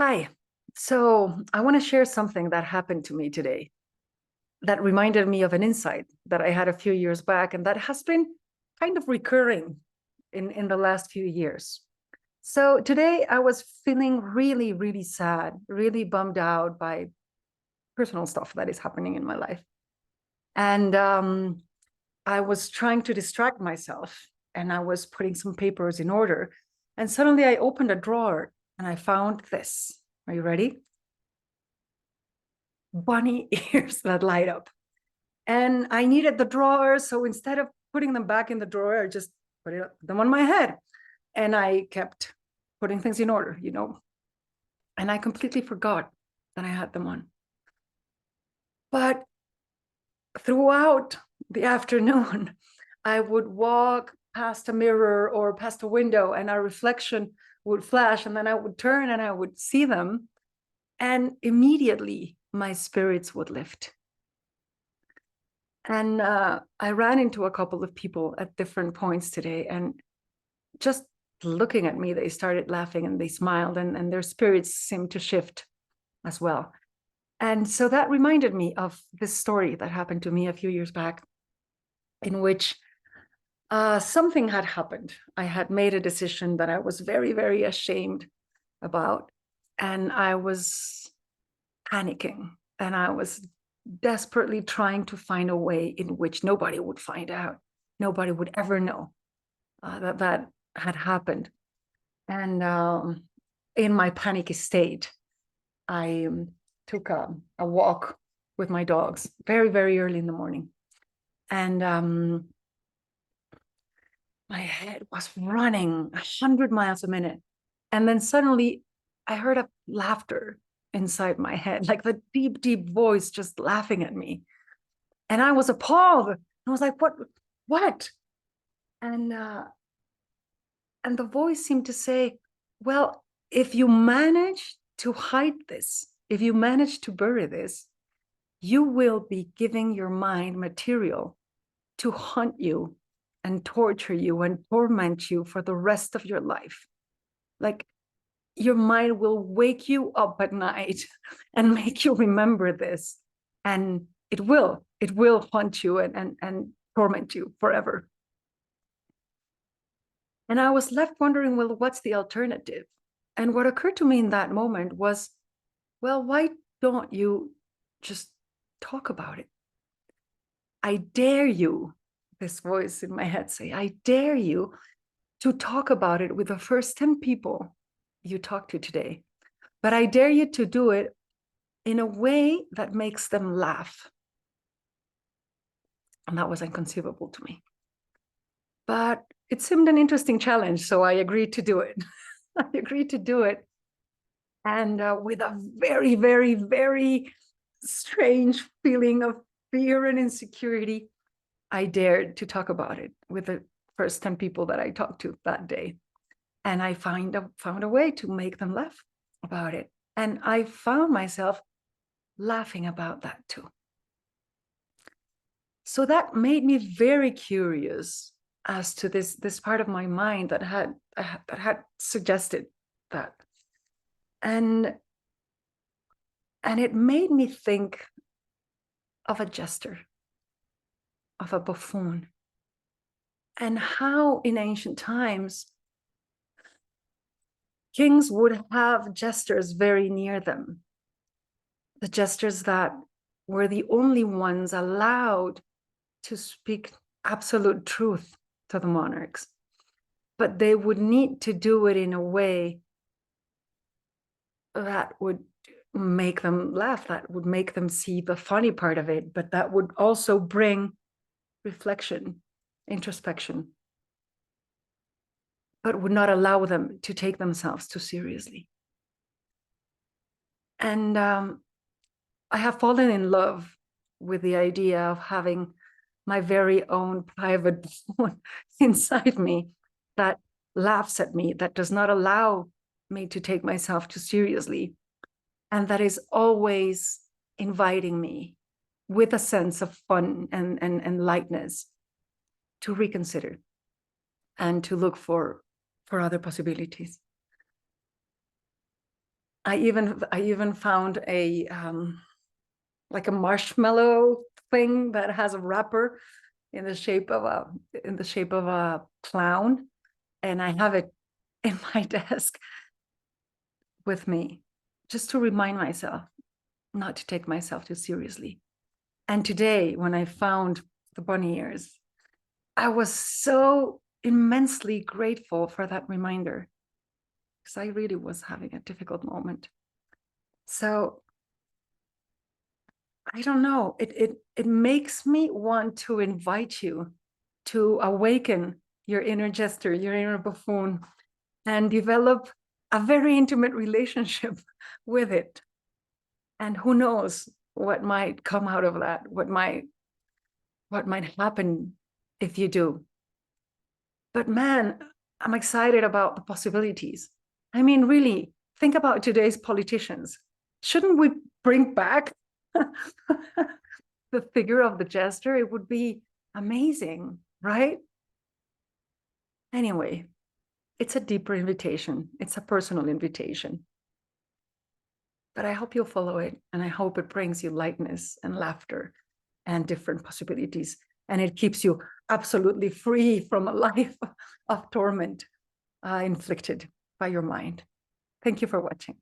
Hi. So I want to share something that happened to me today that reminded me of an insight that I had a few years back and that has been kind of recurring in the last few years. So today I was feeling really, really sad, really bummed out by personal stuff that is happening in my life. And I was trying to distract myself and I was putting some papers in order. And suddenly I opened a drawer and I found this. Are you ready? Bunny ears that light up. And I needed the drawer. So instead of putting them back in the drawer, I just them on my head. And I kept putting things in order. And I completely forgot that I had them on. But throughout the afternoon, I would walk past a mirror or past a window and a reflection would flash. And then I would turn and I would see them. And immediately my spirits would lift. And I ran into a couple of people at different points today, and just looking at me, they started laughing and they smiled, and their spirits seemed to shift as well. And so that reminded me of this story that happened to me a few years back, in which something had happened. I had made a decision that I was very, very ashamed about, and I was panicking, and I was desperately trying to find a way in which nobody would find out. Nobody would ever know that had happened. And in my panicky state, I took a walk with my dogs very, very early in the morning. And my head was running 100 miles a minute. And then suddenly I heard a laughter inside my head, like the deep, deep voice just laughing at me. And I was appalled. I was like, what? And the voice seemed to say, well, if you manage to hide this, if you manage to bury this, you will be giving your mind material to hunt you and torture you and torment you for the rest of your life. Like, your mind will wake you up at night and make you remember this. And it will haunt you and torment you forever. And I was left wondering, well, what's the alternative? And what occurred to me in that moment was, well, why don't you just talk about it? I dare you, this voice in my head say, I dare you to talk about it with the first 10 people you talk to today. But I dare you to do it in a way that makes them laugh. And that was inconceivable to me. But it seemed an interesting challenge, so I agreed to do it. I agreed to do it. And with a very, very, very strange feeling of fear and insecurity, I dared to talk about it with the first 10 people that I talked to that day. And I found a way to make them laugh about it. And I found myself laughing about that too. So that made me very curious as to this part of my mind that had suggested that. And it made me think of a jester, of a buffoon, and how in ancient times kings would have jesters very near them. The jesters that were the only ones allowed to speak absolute truth to the monarchs. But they would need to do it in a way that would make them laugh, that would make them see the funny part of it, but that would also bring reflection, introspection, but would not allow them to take themselves too seriously. And I have fallen in love with the idea of having my very own private buffoon inside me that laughs at me, that does not allow me to take myself too seriously, and that is always inviting me with a sense of fun and lightness to reconsider and to look for other possibilities. I even found a like a marshmallow thing that has a wrapper in the shape of a clown, and I have it in my desk with me, just to remind myself not to take myself too seriously. And today, when I found the bunny ears, I was so immensely grateful for that reminder, because I really was having a difficult moment. So I don't know, it makes me want to invite you to awaken your inner jester, your inner buffoon, and develop a very intimate relationship with it. And who knows what might come out of that, what might happen if you do. But man, I'm excited about the possibilities. I mean, really, think about today's politicians. Shouldn't we bring back the figure of the jester? It would be amazing, right? Anyway, it's a deeper invitation. It's a personal invitation. But I hope you'll follow it, and I hope it brings you lightness and laughter and different possibilities, and it keeps you absolutely free from a life of torment inflicted by your mind. Thank you for watching.